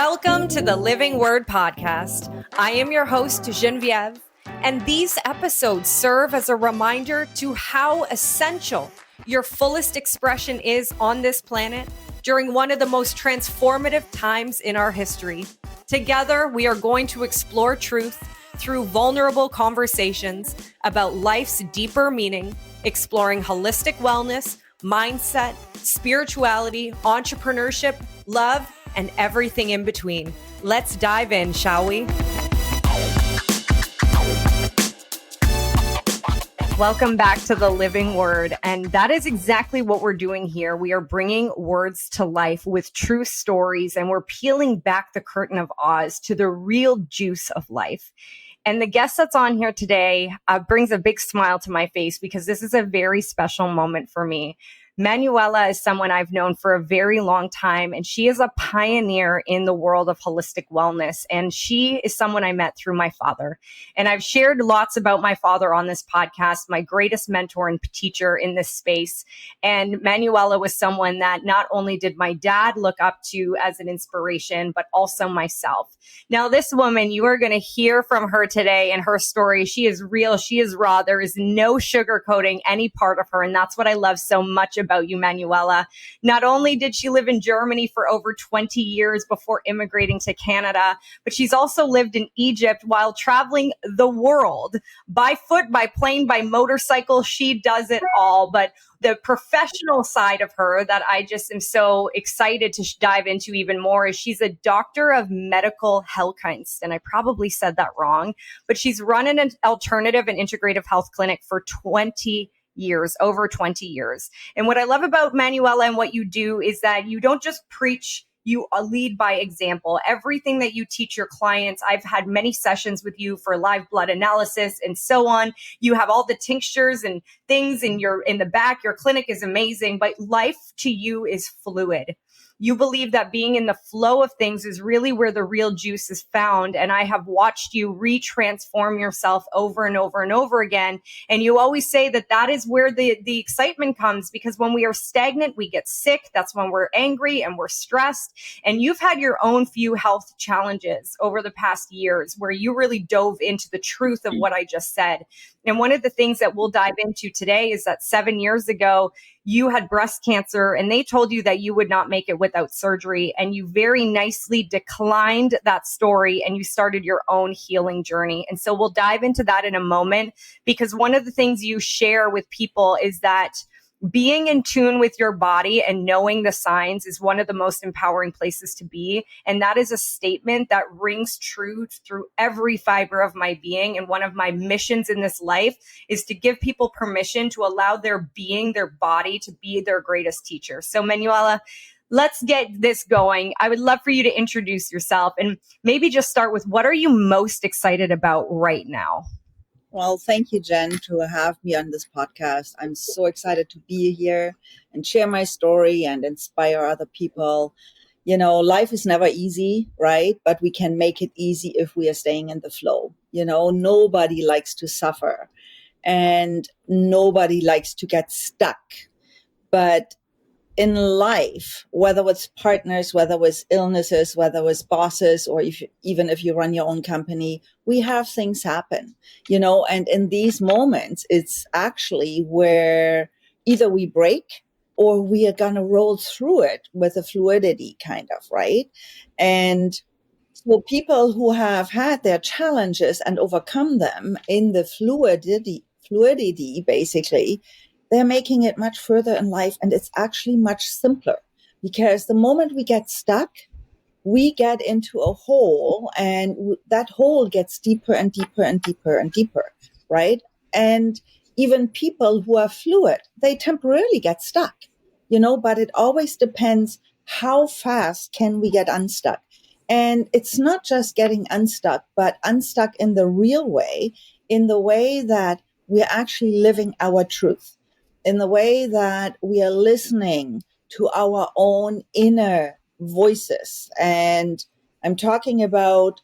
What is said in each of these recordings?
Welcome to the Living Word Podcast. I am your host, Geneviève, and these episodes serve as a reminder to how essential your fullest expression is on this planet during one of the most transformative times in our history. Together, we are going to explore truth through vulnerable conversations about life's deeper meaning, exploring holistic wellness, mindset, spirituality, entrepreneurship, love, and everything in between. Let's dive in, shall we? Welcome back to the Living Word. And that is exactly what we're doing here. We are bringing words to life with true stories, and we're peeling back the curtain of Oz to the real juice of life. And the guest that's on here today brings a big smile to my face because this is a very special moment for me. Manuela is someone I've known for a very long time, and she is a pioneer in the world of holistic wellness. And she is someone I met through my father. And I've shared lots about my father on this podcast, my greatest mentor and teacher in this space. And Manuela was someone that not only did my dad look up to as an inspiration, but also myself. Now, this woman, you are going to hear from her today and her story. She is real. She is raw. There is no sugarcoating any part of her. And that's what I love so much about you, Manuela. Not only did she live in Germany for over 20 years before immigrating to Canada, but she's also lived in Egypt while traveling the world by foot, by plane, by motorcycle. She does it all. But the professional side of her that I just am so excited to dive into even more is she's a doctor of medical Heilkunst. And I probably said that wrong, but she's run an alternative and integrative health clinic for 20 years, over 20 years. And what I love about Manuela and what you do is that you don't just preach, you lead by example. Everything that you teach your clients, I've had many sessions with you for live blood analysis and so on. You have all the tinctures and things in the back. Your clinic is amazing, but life to you is fluid. You believe that being in the flow of things is really where the real juice is found. And I have watched you retransform yourself over and over and over again. And you always say that that is where the excitement comes, because when we are stagnant, we get sick. That's when we're angry and we're stressed. And you've had your own few health challenges over the past years where you really dove into the truth of what I just said. And one of the things that we'll dive into today is that 7 years ago, you had breast cancer and they told you that you would not make it without surgery. And you very nicely declined that story and you started your own healing journey. And so we'll dive into that in a moment, because one of the things you share with people is that being in tune with your body and knowing the signs is one of the most empowering places to be. And that is a statement that rings true through every fiber of my being. And one of my missions in this life is to give people permission to allow their being, their body, to be their greatest teacher. So Manuela, let's get this going. I would love for you to introduce yourself and maybe just start with, what are you most excited about right now? Well, thank you, Jen, to have me on this podcast. I'm so excited to be here and share my story and inspire other people. You know, life is never easy, right? But we can make it easy if we are staying in the flow. You know, nobody likes to suffer and nobody likes to get stuck. But in life, whether it's partners, whether it's illnesses, whether it's bosses, or even if you run your own company, we have things happen, you know, and in these moments, it's actually where either we break or we are going to roll through it with a fluidity kind of, right? And so people who have had their challenges and overcome them in the fluidity basically, they're making it much further in life, and it's actually much simpler, because the moment we get stuck, we get into a hole, and that hole gets deeper and deeper and deeper and deeper, right? And even people who are fluid, they temporarily get stuck, you know, but it always depends how fast can we get unstuck. And it's not just getting unstuck, but unstuck in the real way, in the way that we're actually living our truth, in the way that we are listening to our own inner voices. And I'm talking about,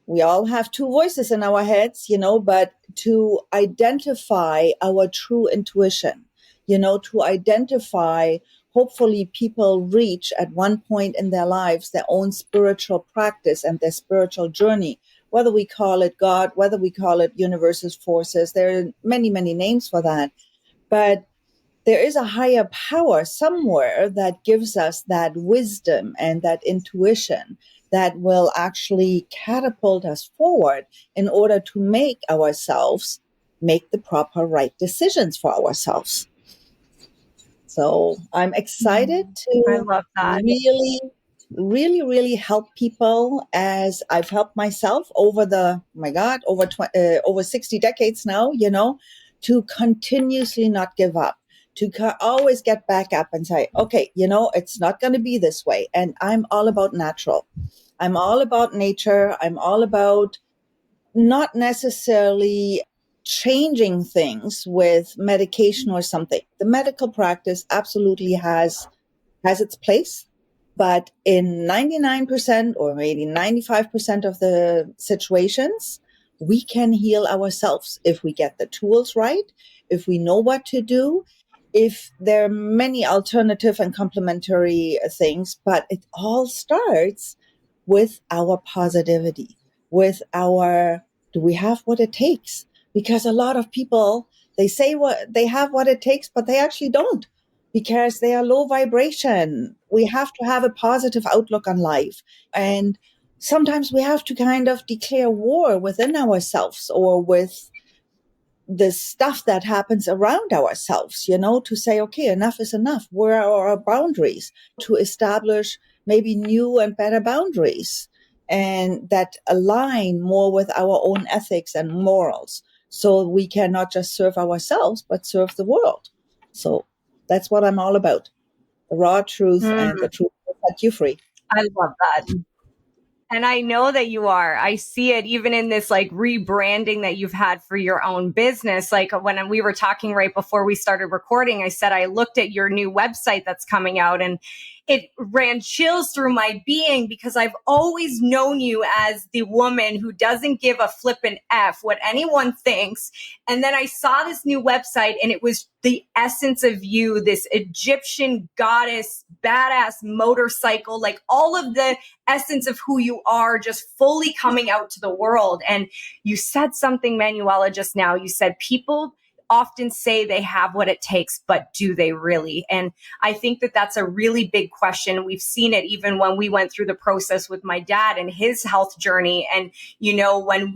we all have two voices in our heads, you know, but to identify our true intuition, to identify. Hopefully people reach at one point in their lives their own spiritual practice and their spiritual journey, whether we call it God, whether we call it universe's forces. There are many, many names for that. But there is a higher power somewhere that gives us that wisdom and that intuition that will actually catapult us forward in order to make the proper right decisions for ourselves. So I'm excited I to love that. really, really, really help people, as I've helped myself over over 60 decades now, to continuously not give up, to always get back up and say, okay, it's not going to be this way. And I'm all about natural. I'm all about nature. I'm all about not necessarily changing things with medication or something. The medical practice absolutely has its place, but in 99% or maybe 95% of the situations, we can heal ourselves if we get the tools right, if we know what to do, if there are many alternative and complementary things, but it all starts with our positivity, with our, do we have what it takes? Because a lot of people, they say what they have what it takes, but they actually don't, because they are low vibration. We have to have a positive outlook on life. And sometimes we have to kind of declare war within ourselves or with the stuff that happens around ourselves, to say, okay, enough is enough. Where are our boundaries? To establish maybe new and better boundaries and that align more with our own ethics and morals. So we can not just serve ourselves, but serve the world. So that's what I'm all about. The raw truth and the truth will set you free. I love that. And I know that you are. I see it even in this like rebranding that you've had for your own business. Like when we were talking right before we started recording, I said I looked at your new website that's coming out and it ran chills through my being because I've always known you as the woman who doesn't give a flippin' F what anyone thinks. And then I saw this new website and it was the essence of you, this Egyptian goddess, badass motorcycle, like all of the essence of who you are just fully coming out to the world. And you said something, Manuela, just now. You said people often say they have what it takes, but do they really? And I think that that's a really big question. We've seen it even when we went through the process with my dad and his health journey. And, when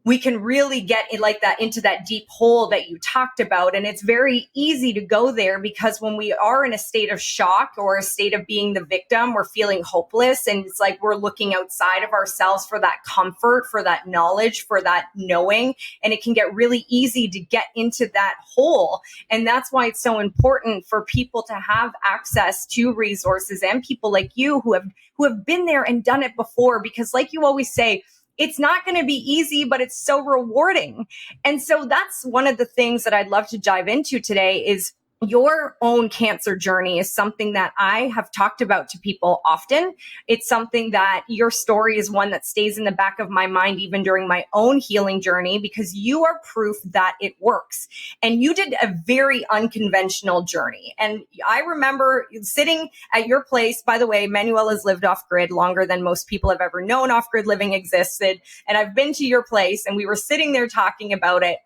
we can really get in like that into that deep hole that you talked about. And it's very easy to go there because when we are in a state of shock or a state of being the victim, we're feeling hopeless. And it's like we're looking outside of ourselves for that comfort, for that knowledge, for that knowing. And it can get really easy to get into that hole. And that's why it's so important for people to have access to resources and people like you who have been there and done it before. Because like you always say, it's not going to be easy, but it's so rewarding. And so that's one of the things that I'd love to dive into today is your own cancer journey is something that I have talked about to people often. It's something that your story is one that stays in the back of my mind, even during my own healing journey, because you are proof that it works. And you did a very unconventional journey. And I remember sitting at your place. By the way, Manuela's lived off grid longer than most people have ever known off grid living existed. And I've been to your place and we were sitting there talking about it.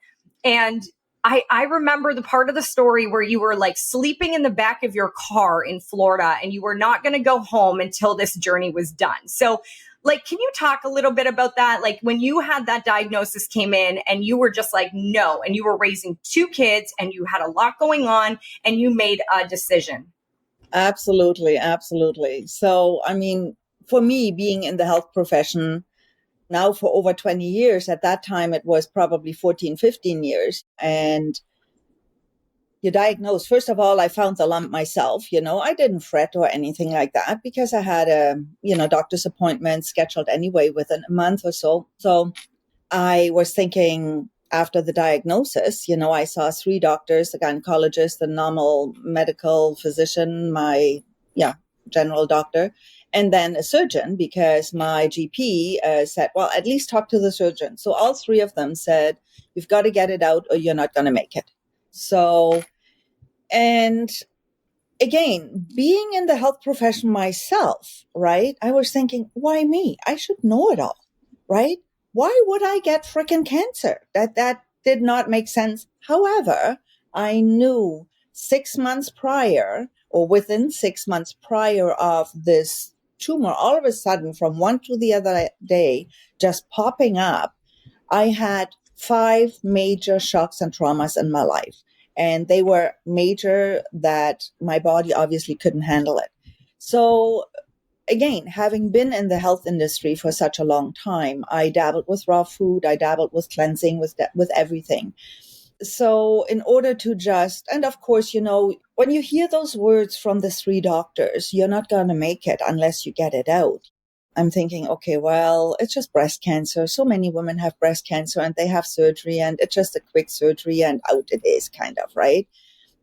And I remember the part of the story where you were like sleeping in the back of your car in Florida and you were not going to go home until this journey was done. So like, can you talk a little bit about that? Like when you had that diagnosis came in and you were just like, no, and you were raising 2 kids and you had a lot going on and you made a decision. Absolutely. Absolutely. So, I mean, for me, being in the health profession, now for over 20 years. At that time, it was probably 14, 15 years. And you diagnose, first of all, I found the lump myself. I didn't fret or anything like that because I had a, doctor's appointment scheduled anyway within a month or so. So I was thinking after the diagnosis, I saw 3 doctors, the gynecologist, the normal medical physician, my, general doctor, and then a surgeon because my GP said, well, at least talk to the surgeon. So all 3 of them said, you've got to get it out or you're not going to make it. So And again, being in the health profession myself, right? I was thinking, why me? I should know it all, right? Why would I get freaking cancer? That did not make sense. However, I knew 6 months prior, or within 6 months prior of this tumor, all of a sudden from one to the other day, just popping up, I had 5 major shocks and traumas in my life. And they were major that my body obviously couldn't handle it. So again, having been in the health industry for such a long time, I dabbled with raw food, I dabbled with cleansing, with everything. So in order to just, and of course, when you hear those words from the 3 doctors, you're not going to make it unless you get it out. I'm thinking, okay, well, it's just breast cancer. So many women have breast cancer and they have surgery and it's just a quick surgery and out it is, kind of, right?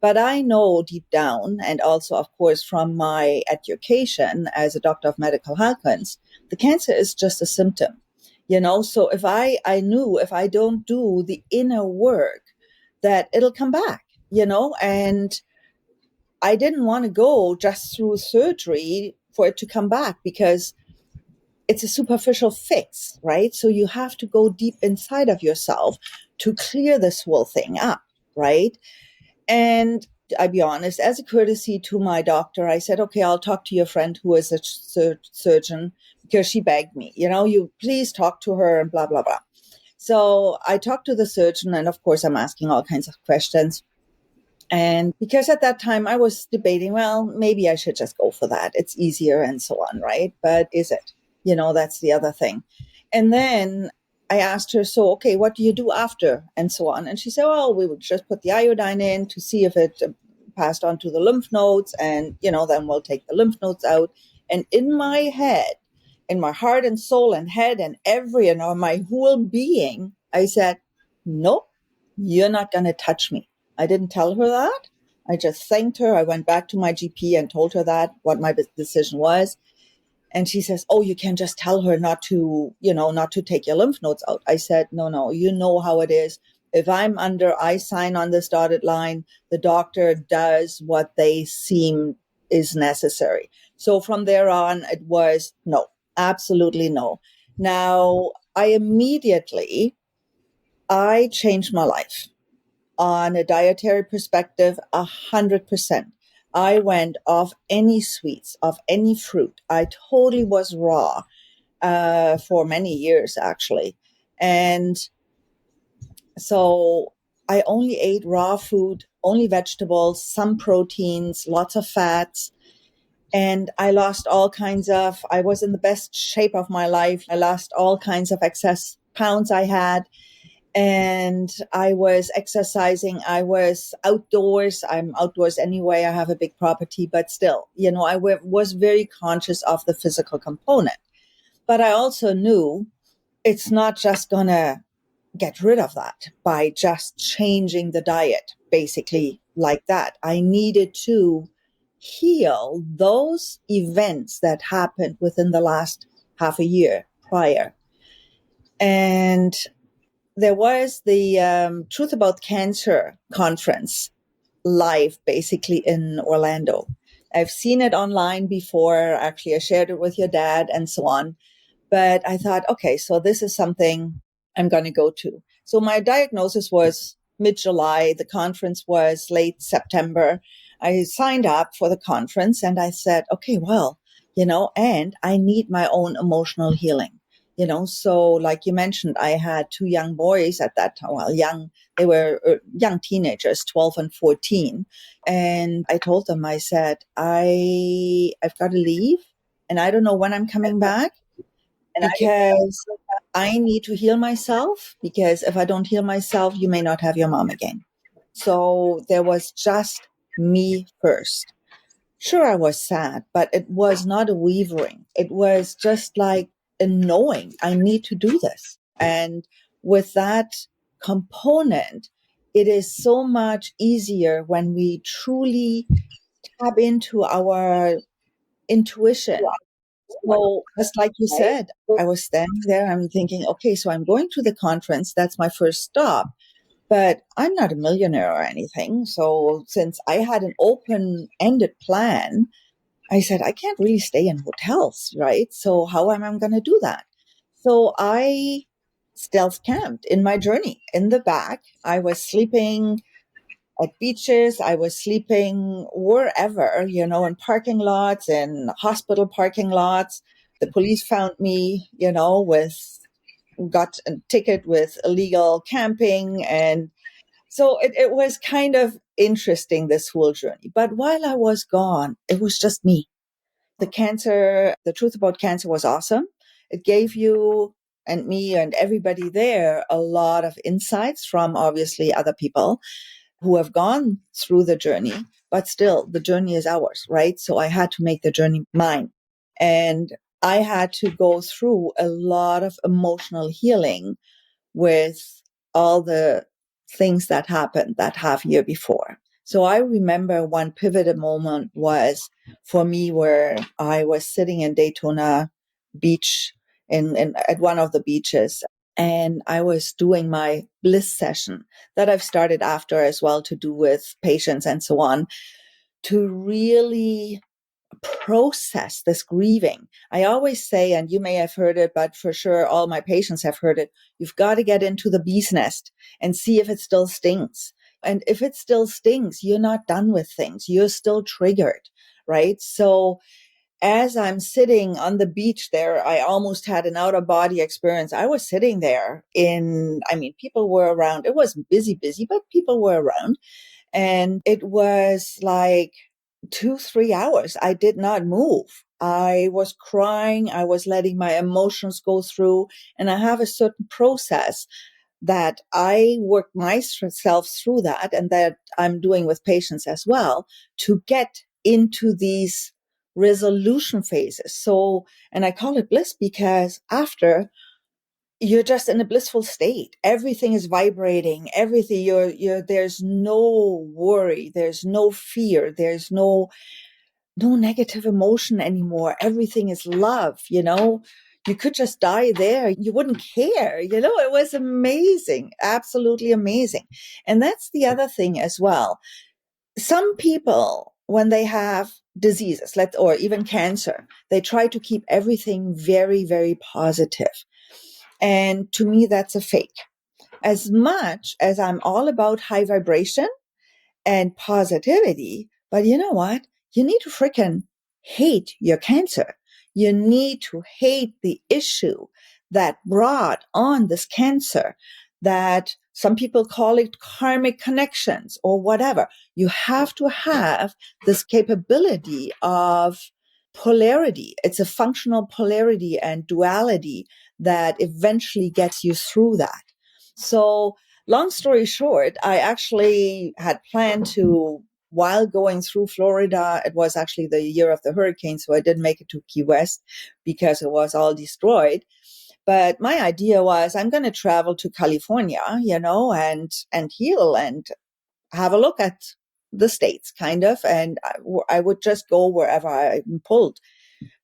But I know deep down, and also, of course, from my education as a doctor of medical health, the cancer is just a symptom, So if I knew if I don't do the inner work, that it'll come back, and I didn't want to go just through surgery for it to come back because it's a superficial fix, right? So you have to go deep inside of yourself to clear this whole thing up, right? And I'll be honest, as a courtesy to my doctor, I said, okay, I'll talk to your friend who is a surgeon, because she begged me, you please talk to her and blah, blah, blah. So I talked to the surgeon, and of course, I'm asking all kinds of questions. And because at that time I was debating, well, maybe I should just go for that. It's easier and so on, right? But is it? That's the other thing. And then I asked her, so, okay, what do you do after? And so on. And she said, well, we would just put the iodine in to see if it passed on to the lymph nodes. And, then we'll take the lymph nodes out. And in my head, in my heart and soul and head and my whole being, I said, nope, you're not going to touch me. I didn't tell her that. I just thanked her. I went back to my GP and told her what my decision was. And she says, oh, you can just tell her not to take your lymph nodes out. I said, no, you know how it is. If I sign on this dotted line, the doctor does what they seem is necessary. So from there on, it was no, absolutely no. Now, I changed my life on a dietary perspective, 100%. I went off any sweets, off any fruit. I totally was raw for many years, actually. And so I only ate raw food, only vegetables, some proteins, lots of fats. And I was in the best shape of my life. I lost all kinds of excess pounds I had. And I was exercising. I was outdoors. I'm outdoors anyway. I have a big property, but still, I was very conscious of the physical component. But I also knew it's not just going to get rid of that by just changing the diet, basically like that. I needed to heal those events that happened within the last half a year prior. And there was the Truth About Cancer conference live, basically in Orlando. I've seen it online before. Actually, I shared it with your dad and so on. But I thought, okay, so this is something I'm going to go to. So my diagnosis was mid-July. The conference was late September. I signed up for the conference and I said, okay, well, and I need my own emotional healing. So like you mentioned, I had 2 young boys at that time. Well, they were young teenagers, 12 and 14. And I told them, I said, I've got to leave and I don't know when I'm coming back, because I need to heal myself, because if I don't heal myself, you may not have your mom again. So there was just me first. Sure, I was sad, but it was not a wavering. It was just like a knowing I need to do this. And with that component, it is so much easier when we truly tap into our intuition. So just like you said, I was standing there, I'm thinking, okay, so I'm going to the conference. That's my first stop. But I'm not a millionaire or anything. So since I had an open-ended plan, I said, I can't really stay in hotels, right? So how am I going to do that? So I stealth camped in my journey in the back. I was sleeping at beaches. I was sleeping wherever, in parking lots and hospital parking lots. The police found me, got a ticket with illegal camping. And so it was kind of interesting, this whole journey. But while I was gone, it was just me. The truth about cancer was awesome. It gave you and me and everybody there a lot of insights from obviously other people who have gone through the journey, but still the journey is ours, right? So I had to make the journey mine. And I had to go through a lot of emotional healing with all the things that happened that half year before. So I remember one pivotal moment was for me where I was sitting in Daytona Beach at one of the beaches, and I was doing my bliss session that I've started after as well to do with patients and so on, to really process this grieving. I always say, and you may have heard it, but for sure all my patients have heard it, you've got to get into the bee's nest and see if it still stings. And if it still stings, you're not done with things. You're still triggered, right? So as I'm sitting on the beach there, I almost had an out of body experience. I was sitting there people were around. It wasn't busy, but people were around. And it was like 2, 3 hours. I did not move. I was crying. I was letting my emotions go through. And I have a certain process that I work myself through that, and that I'm doing with patients as well, to get into these resolution phases. So, and I call it bliss because after, you're just in a blissful state. Everything is vibrating. Everything there's no worry. There's no fear. There's no negative emotion anymore. Everything is love. You could just die there. You wouldn't care. It was amazing. Absolutely amazing. And that's the other thing as well. Some people, when they have diseases, or even cancer, they try to keep everything very, very positive. And to me, that's a fake. As much as I'm all about high vibration and positivity, but you know what? You need to freaking hate your cancer. You need to hate the issue that brought on this cancer, that some people call it karmic connections or whatever. You have to have this capability of polarity. It's a functional polarity and duality that eventually gets you through that. So long story short, I actually had planned to, while going through Florida, it was actually the year of the hurricane, so I didn't make it to Key West because it was all destroyed. But my idea was I'm going to travel to California, and heal and have a look at the States, kind of, and I would just go wherever I'm pulled.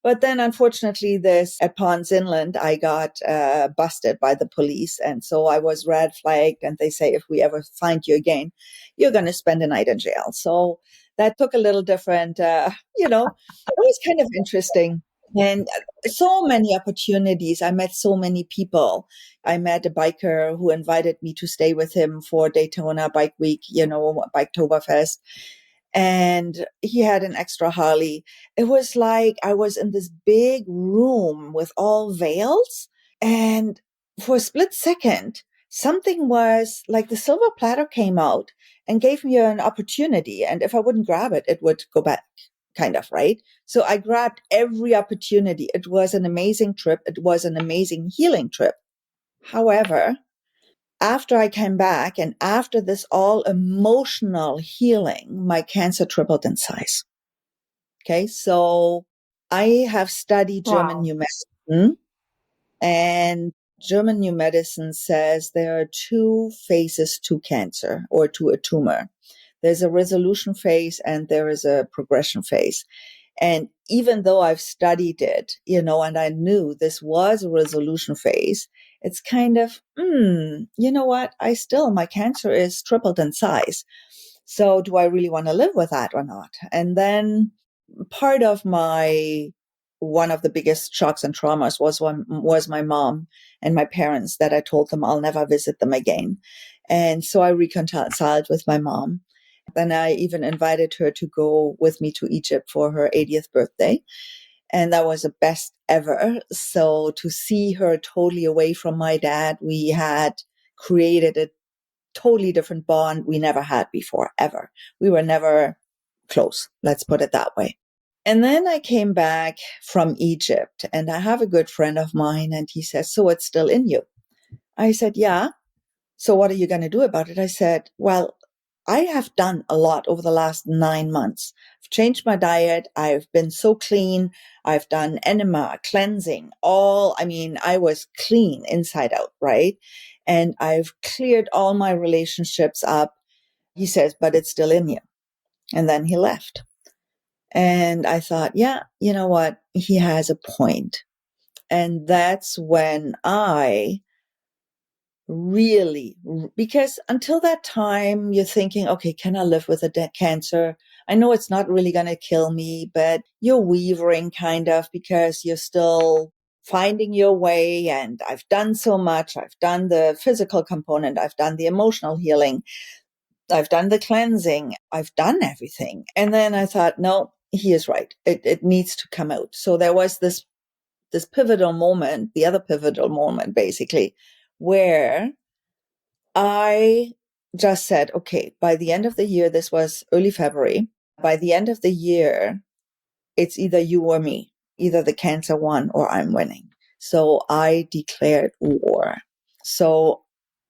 But then, unfortunately, at Ponds Inland, I got busted by the police. And so I was red flagged. And they say, if we ever find you again, you're going to spend a night in jail. So that took a little different, it was kind of interesting. And so many opportunities. I met so many people. I met a biker who invited me to stay with him for Daytona Bike Week, Biketoberfest. And he had an extra Harley. It was like I was in this big room with all veils. And for a split second, something was like the silver platter came out and gave me an opportunity. And if I wouldn't grab it, it would go back, kind of, right? So I grabbed every opportunity. It was an amazing trip. It was an amazing healing trip. However, after I came back and after this all emotional healing, my cancer tripled in size. Okay. So I have studied German New Medicine, and German New Medicine says there are 2 phases to cancer or to a tumor. There's a resolution phase and there is a progression phase. And even though I've studied it, and I knew this was a resolution phase, it's kind of, you know what? My cancer is tripled in size. So do I really want to live with that or not? And then part of one of the biggest shocks and traumas was my mom and my parents, that I told them I'll never visit them again. And so I reconciled with my mom. Then I even invited her to go with me to Egypt for her 80th birthday. And that was the best ever. So to see her totally away from my dad, we had created a totally different bond we never had before, ever. We were never close. Let's put it that way. And then I came back from Egypt, and I have a good friend of mine, and he says, "So it's still in you?" I said, "Yeah." "So what are you going to do about it?" I said, "Well, I have done a lot over the last 9 months. I've changed my diet. I've been so clean. I've done enema, cleansing, I was clean inside out, right? And I've cleared all my relationships up." He says, "But it's still in you." And then he left. And I thought, yeah, you know what? He has a point. And that's when I really, because until that time, you're thinking, okay, can I live with a cancer? I know it's not really going to kill me, but you're wavering kind of, because you're still finding your way. And I've done so much. I've done the physical component. I've done the emotional healing. I've done the cleansing. I've done everything. And then I thought, no, he is right. It needs to come out. So there was this pivotal moment, the other pivotal moment, basically, where I just said, okay, by the end of the year, this was early February, by the end of the year, it's either you or me, either the cancer won or I'm winning. So I declared war. So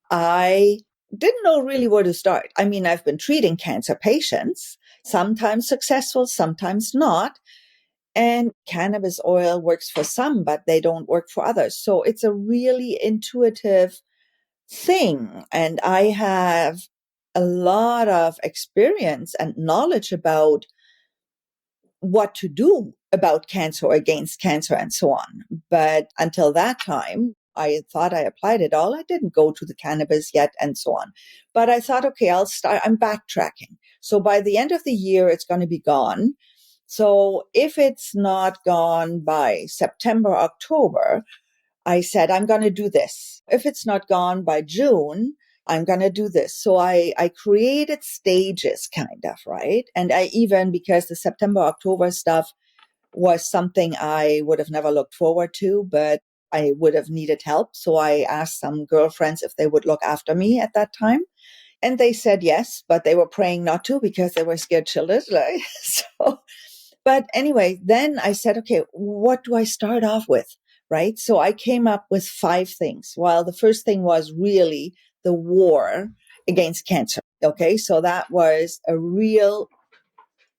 I didn't know really where to start. I mean, I've been treating cancer patients, sometimes successful, sometimes not. And cannabis oil works for some, but they don't work for others. So it's a really intuitive thing. And I have a lot of experience and knowledge about what to do about cancer or against cancer and so on. But until that time, I thought I applied it all. I didn't go to the cannabis yet and so on. But I thought, okay, I'm backtracking. So by the end of the year, it's going to be gone. So if it's not gone by September, October, I said, I'm going to do this. If it's not gone by June, I'm going to do this. So I created stages kind of, right? And because the September, October stuff was something I would have never looked forward to, but I would have needed help. So I asked some girlfriends if they would look after me at that time. And they said yes, but they were praying not to because they were scared shitless. Right? But anyway, then I said, okay, what do I start off with? Right. So I came up with 5 things. Well, the first thing was really the war against cancer. Okay. So that was a real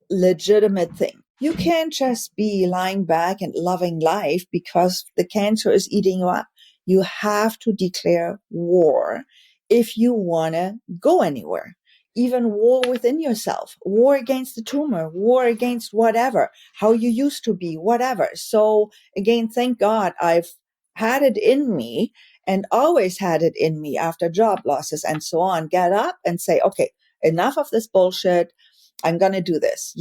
legitimate thing. You can't just be lying back and loving life because the cancer is eating you up. You have to declare war if you want to go anywhere. Even war within yourself, war against the tumor, war against whatever, how you used to be, whatever. So again, thank God I've had it in me and always had it in me after job losses and so on. Get up and say, okay, enough of this bullshit. I'm going to do this,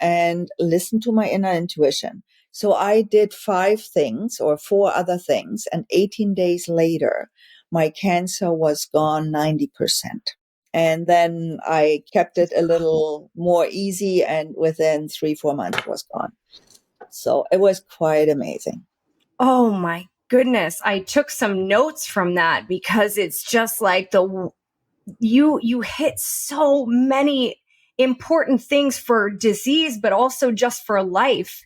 and listen to my inner intuition. So I did 5 things or 4 other things. And 18 days later, my cancer was gone 90%. And then I kept it a little more easy. And within 3-4 months, it was gone. So it was quite amazing. Oh my goodness. I took some notes from that because it's just like you hit so many important things for disease, but also just for life.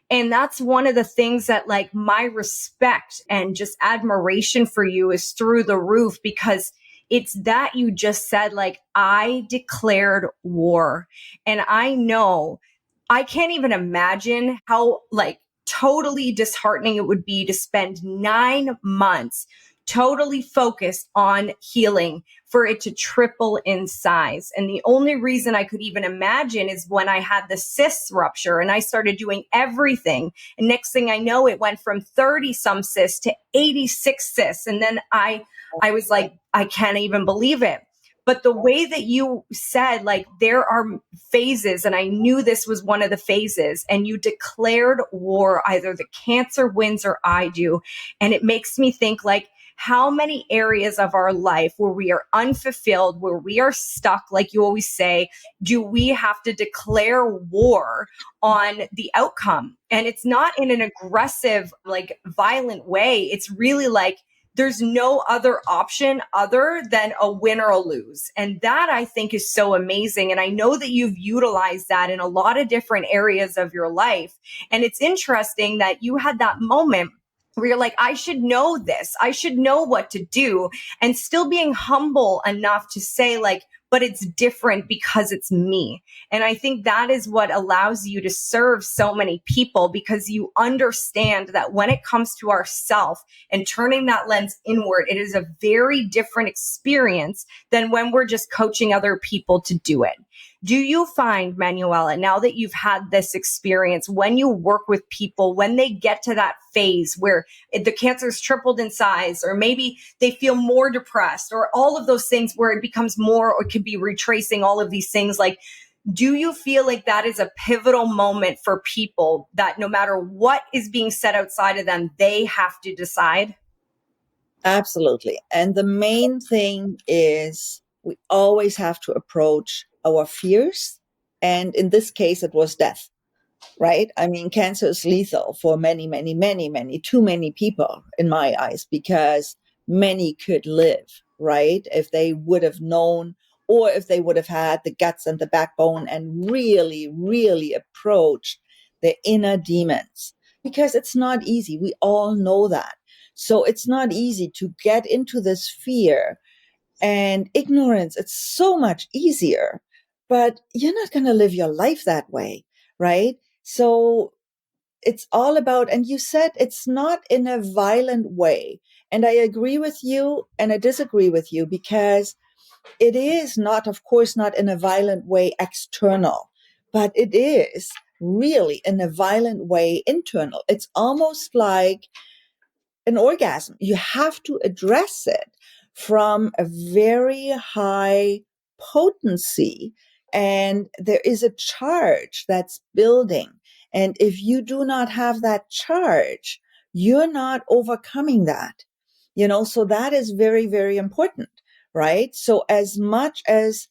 And that's one of the things that, like, my respect and just admiration for you is through the roof, because it's that you just said, like, I declared war. And I know I can't even imagine how, like, totally disheartening it would be to spend 9 months totally focused on healing for it to triple in size. And the only reason I could even imagine is when I had the cyst rupture and I started doing everything. And next thing I know, it went from 30 some cysts to 86 cysts. And then I was like, I can't even believe it. But the way that you said, like, there are phases, and I knew this was one of the phases, and you declared war, either the cancer wins or I do. And it makes me think, like, how many areas of our life where we are unfulfilled, where we are stuck, like you always say, do we have to declare war on the outcome? And it's not in an aggressive, like, violent way. It's really like, there's no other option other than a win or a lose. And that, I think, is so amazing. And I know that you've utilized that in a lot of different areas of your life. And it's interesting that you had that moment where you're like, I should know this. I should know what to do. And still being humble enough to say, like, but it's different because it's me. And I think that is what allows you to serve so many people, because you understand that when it comes to ourself and turning that lens inward, it is a very different experience than when we're just coaching other people to do it. Do you find, Manuela, now that you've had this experience, when you work with people, when they get to that phase where the cancer's tripled in size, or maybe they feel more depressed, or all of those things where it becomes more, or it could be retracing all of these things, like, do you feel like that is a pivotal moment for people that no matter what is being said outside of them, they have to decide? Absolutely. And the main thing is we always have to approach our fears. And in this case, it was death, right? I mean, cancer is lethal for many, many, many, many, too many people in my eyes, because many could live, right? If they would have known, or if they would have had the guts and the backbone and really, really approached their inner demons, because it's not easy. We all know that. So it's not easy to get into this fear and ignorance. It's so much easier, but you're not going to live your life that way, right? So it's all about, and you said it's not in a violent way. And I agree with you and I disagree with you, because it is not, of course, not in a violent way external, but it is really in a violent way internal. It's almost like an orgasm. You have to address it from a very high potency. And there is a charge that's building. And if you do not have that charge, you're not overcoming that. So that is very, very important, right? So as much as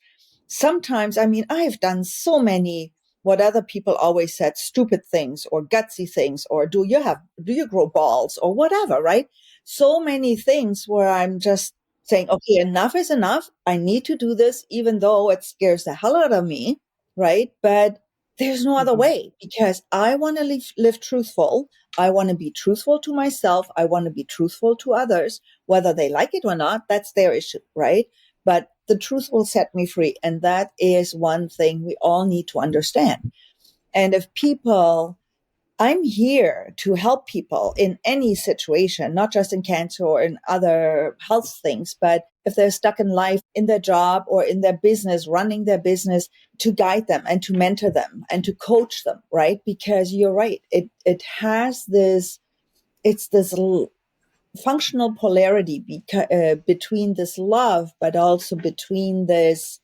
sometimes, I mean, I've done so many, what other people always said, stupid things or gutsy things, or do you grow balls or whatever, right? So many things where I'm just saying, okay, enough is enough. I need to do this, even though it scares the hell out of me, right? But there's no other way, because I want to live truthful. I want to be truthful to myself. I want to be truthful to others, whether they like it or not. That's their issue, right? But the truth will set me free. And that is one thing we all need to understand. And if people, I'm here to help people in any situation, not just in cancer or in other health things, but if they're stuck in life, in their job or in their business, running their business, to guide them and to mentor them and to coach them, right? Because you're right. It has this, it's this functional polarity between this love, but also between this,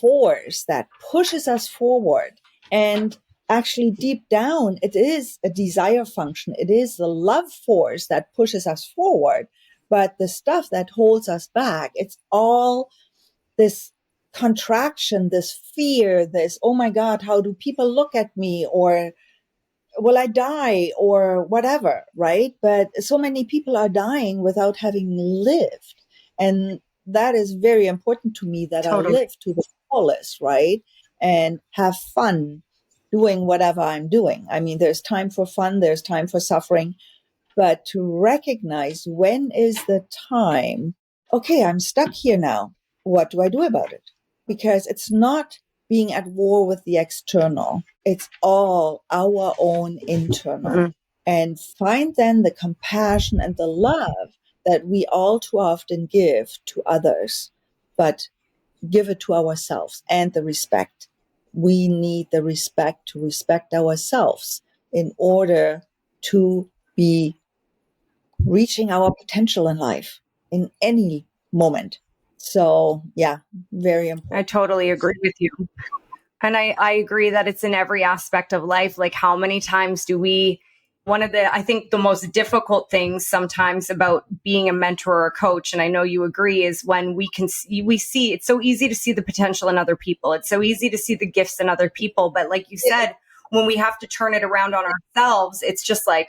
force that pushes us forward. And actually, deep down, it is a desire function. It is the love force that pushes us forward. But the stuff that holds us back, it's all this contraction, this fear, this, oh my God, how do people look at me? Or will I die or whatever, right? But so many people are dying without having lived. And that is very important to me, that Totally. I live to the fullest, right? And have fun doing whatever I'm doing. I mean, there's time for fun, there's time for suffering, but to recognize when is the time, okay, I'm stuck here now. What do I do about it? Because it's not being at war with the external. It's all our own internal. And find then the compassion and the love that we all too often give to others, but give it to ourselves. And the respect. We need the respect to respect ourselves in order to be reaching our potential in life in any moment. So, yeah, very I important. totally agree with you. And I agree that it's in every aspect of life. Like, how many times do we, I think the most difficult things sometimes about being a mentor or a coach, and I know you agree, is when we see, it's so easy to see the potential in other people. It's so easy to see the gifts in other people. But like you said, when we have to turn it around on ourselves, it's just like,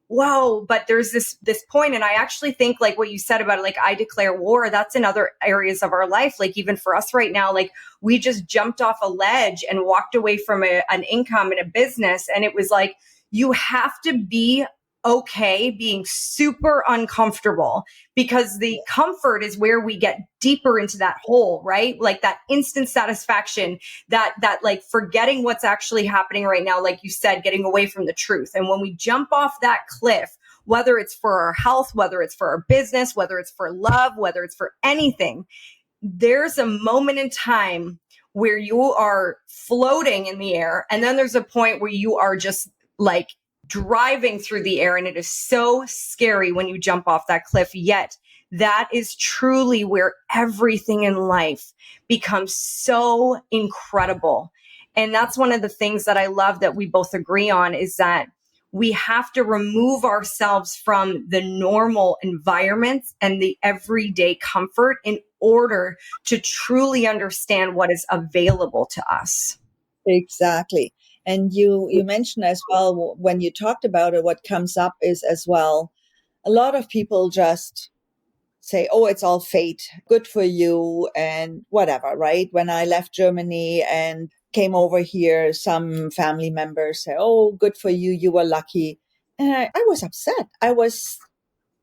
whoa. But there's this point, and I actually think, like what you said about it, like, I declare war, that's in other areas of our life. Like, even for us right now, like, we just jumped off a ledge and walked away from an income and a business. And it was like, you have to be okay being super uncomfortable, because the comfort is where we get deeper into that hole, right? Like that instant satisfaction, that like forgetting what's actually happening right now, like you said, getting away from the truth. And when we jump off that cliff, whether it's for our health, whether it's for our business, whether it's for love, whether it's for anything, there's a moment in time where you are floating in the air. And then there's a point where you are just like driving through the air. And it is so scary when you jump off that cliff. Yet that is truly where everything in life becomes so incredible. And that's one of the things that I love that we both agree on, is that we have to remove ourselves from the normal environments and the everyday comfort in order to truly understand what is available to us. Exactly. And you mentioned as well, when you talked about it, what comes up is as well, a lot of people just say, oh, it's all fate, good for you, and whatever, right? When I left Germany and came over here, some family members say, oh, good for you, you were lucky. And I was upset. I was,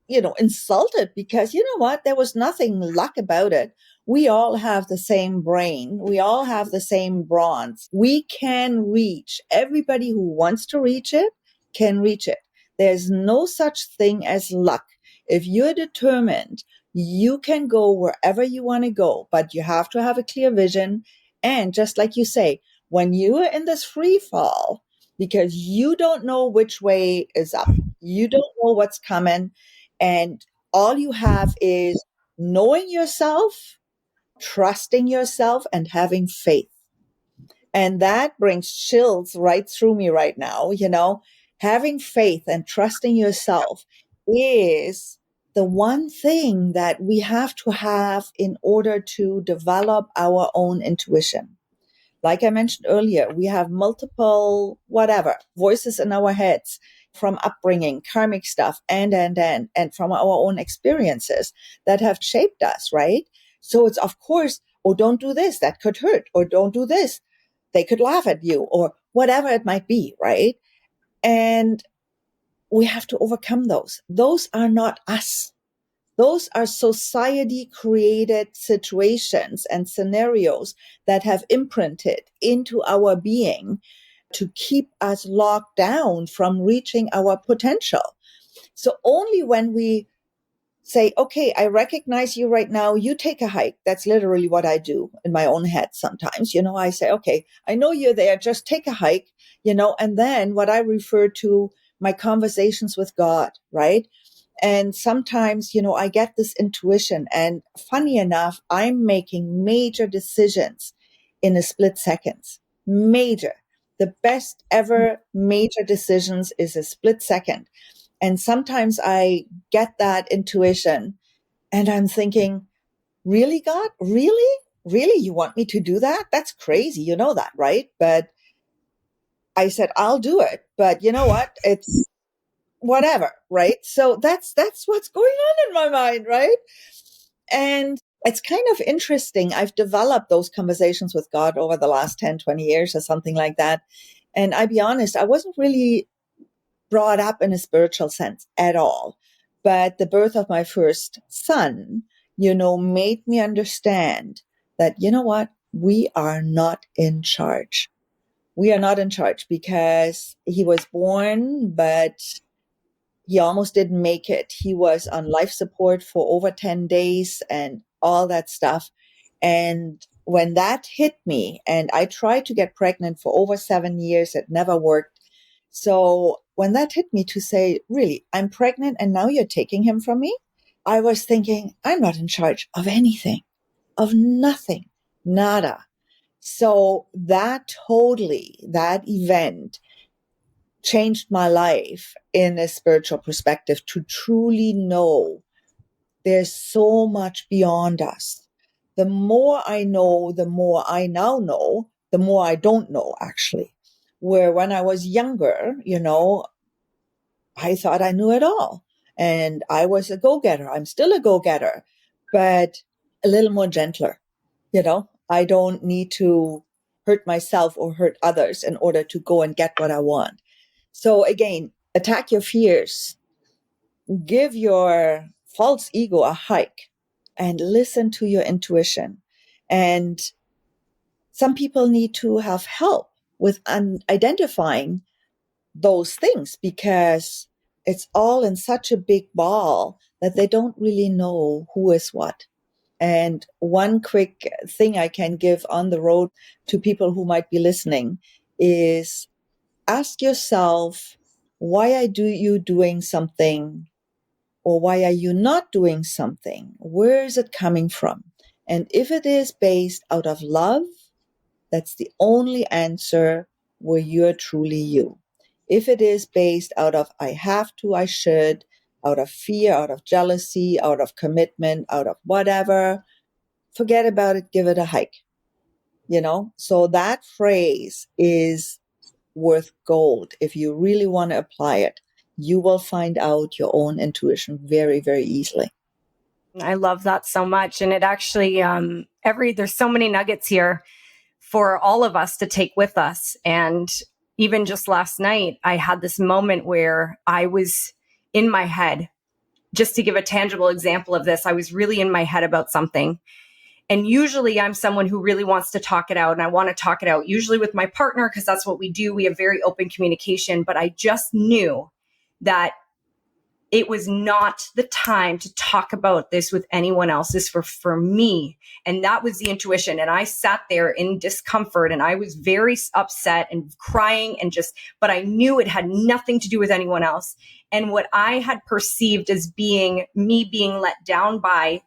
insulted, because you know what? There was nothing luck about it. We all have the same brain. We all have the same bronze. We can reach, everybody who wants to reach it can reach it. There's no such thing as luck. If you're determined, you can go wherever you want to go, but you have to have a clear vision. And just like you say, when you are in this free fall, because you don't know which way is up, you don't know what's coming, and all you have is knowing yourself, trusting yourself, and having faith. And that brings chills right through me right now. Having faith and trusting yourself is the one thing that we have to have in order to develop our own intuition. Like I mentioned earlier, we have multiple, voices in our heads, from upbringing, karmic stuff, and from our own experiences that have shaped us, right? So it's, of course, oh, don't do this, that could hurt, or don't do this, they could laugh at you, or whatever it might be, right? And we have to overcome those. Those are not us. Those are society created situations and scenarios that have imprinted into our being to keep us locked down from reaching our potential. So only when we say, okay, I recognize you right now, you take a hike. That's literally what I do in my own head sometimes. I say, okay, I know you're there, just take a hike, and then what I refer to my conversations with God, right? And sometimes, I get this intuition, and funny enough, I'm making major decisions in a split seconds. Major. The best ever major decisions is a split second. And sometimes I get that intuition and I'm thinking, really, God? Really? Really? You want me to do that? That's crazy. You know that, right? But I said, I'll do it. But you know what? It's whatever, right? So that's what's going on in my mind, right? And it's kind of interesting. I've developed those conversations with God over the last 10, 20 years or something like that. And I'll be honest, I wasn't really brought up in a spiritual sense at all. But the birth of my first son, made me understand that, you know what? We are not in charge. We are not in charge, because he was born, but he almost didn't make it. He was on life support for over 10 days and all that stuff. And when that hit me, and I tried to get pregnant for over 7 years, it never worked. So when that hit me to say, really, I'm pregnant and now you're taking him from me, I was thinking, I'm not in charge of anything, of nothing, nada. So that event changed my life in a spiritual perspective to truly know there's so much beyond us. The more I know, the more I now know, the more I don't know, actually. Where when I was younger, I thought I knew it all. And I was a go-getter. I'm still a go-getter, but a little more gentler. I don't need to hurt myself or hurt others in order to go and get what I want. So again, attack your fears, give your false ego a hike, and listen to your intuition. And some people need to have help with identifying those things because it's all in such a big ball that they don't really know who is what. And one quick thing I can give on the road to people who might be listening is ask yourself, why are you doing something, or why are you not doing something? Where is it coming from? And if it is based out of love, that's the only answer where you're truly you. If it is based out of I have to, I should, out of fear, out of jealousy, out of commitment, out of whatever, forget about it, give it a hike. So that phrase is worth gold. If you really want to apply it, you will find out your own intuition very, very easily. I love that so much. And it actually, there's so many nuggets here for all of us to take with us. And even just last night, I had this moment where I was in my head. Just to give a tangible example of this, I was really in my head about something. And usually I'm someone who really wants to talk it out, and I want to talk it out, usually with my partner, because that's what we do. We have very open communication, but I just knew that it was not the time to talk about this with anyone else. This was for me. And that was the intuition. And I sat there in discomfort and I was very upset and crying but I knew it had nothing to do with anyone else. And what I had perceived as being let down by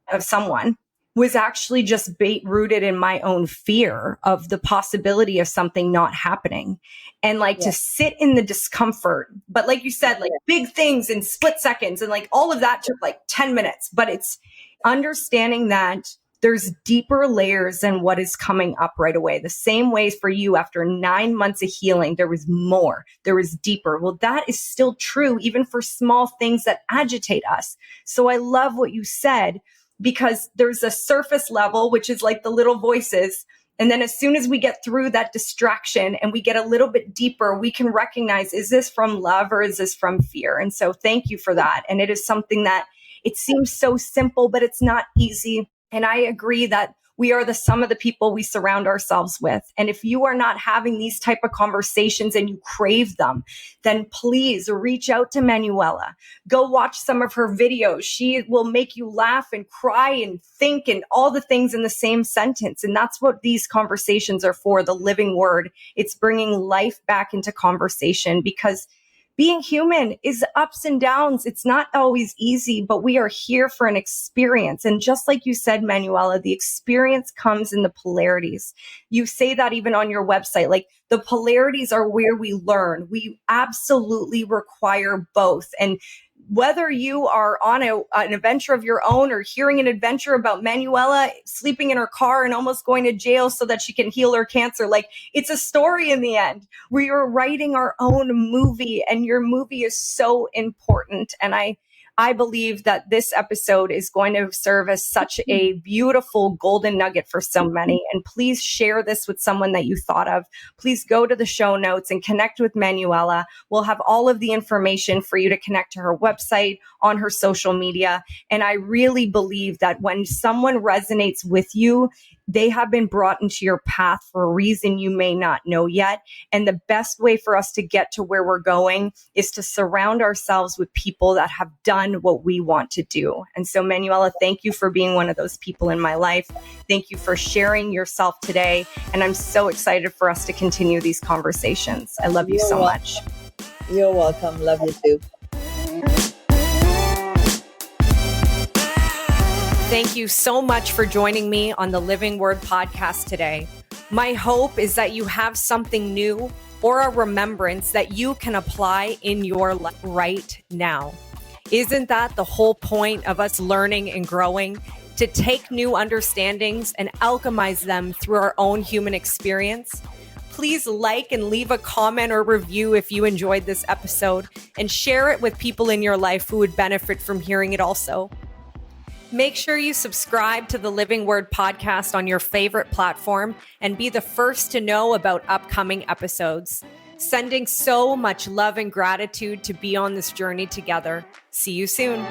of someone was actually just rooted in my own fear of the possibility of something not happening. And to sit in the discomfort, but like you said, big things in split seconds, and all of that took 10 minutes, but it's understanding that there's deeper layers than what is coming up right away. The same way for you, after 9 months of healing, there was more, there was deeper. Well, that is still true, even for small things that agitate us. So I love what you said, because there's a surface level, which is the little voices. And then as soon as we get through that distraction and we get a little bit deeper, we can recognize, is this from love or is this from fear? And so thank you for that. And it is something that it seems so simple, but it's not easy. And I agree that we are the sum of the people we surround ourselves with. And if you are not having these type of conversations and you crave them, then please reach out to Manuela. Go watch some of her videos. She will make you laugh and cry and think and all the things in the same sentence. And that's what these conversations are for, the living word. It's bringing life back into conversation, because being human is ups and downs. It's not always easy, but we are here for an experience. And just like you said, Manuela, the experience comes in the polarities. You say that even on your website, the polarities are where we learn. We absolutely require both. And whether you are on an adventure of your own or hearing an adventure about Manuela sleeping in her car and almost going to jail so that she can heal her cancer, it's a story in the end. We are writing our own movie, and your movie is so important. And I I believe that this episode is going to serve as such a beautiful golden nugget for so many. And please share this with someone that you thought of. Please go to the show notes and connect with Manuela. We'll have all of the information for you to connect to her website, on her social media. And I really believe that when someone resonates with you, they have been brought into your path for a reason you may not know yet. And the best way for us to get to where we're going is to surround ourselves with people that have done what we want to do. And so, Manuela, thank you for being one of those people in my life. Thank you for sharing yourself today. And I'm so excited for us to continue these conversations. I love you so much. You're welcome. Love you too. Thank you so much for joining me on the Living Word podcast today. My hope is that you have something new or a remembrance that you can apply in your life right now. Isn't that the whole point of us learning and growing? To take new understandings and alchemize them through our own human experience? Please like and leave a comment or review if you enjoyed this episode, and share it with people in your life who would benefit from hearing it also. Make sure you subscribe to the Living Word podcast on your favorite platform and be the first to know about upcoming episodes. Sending so much love and gratitude to be on this journey together. See you soon.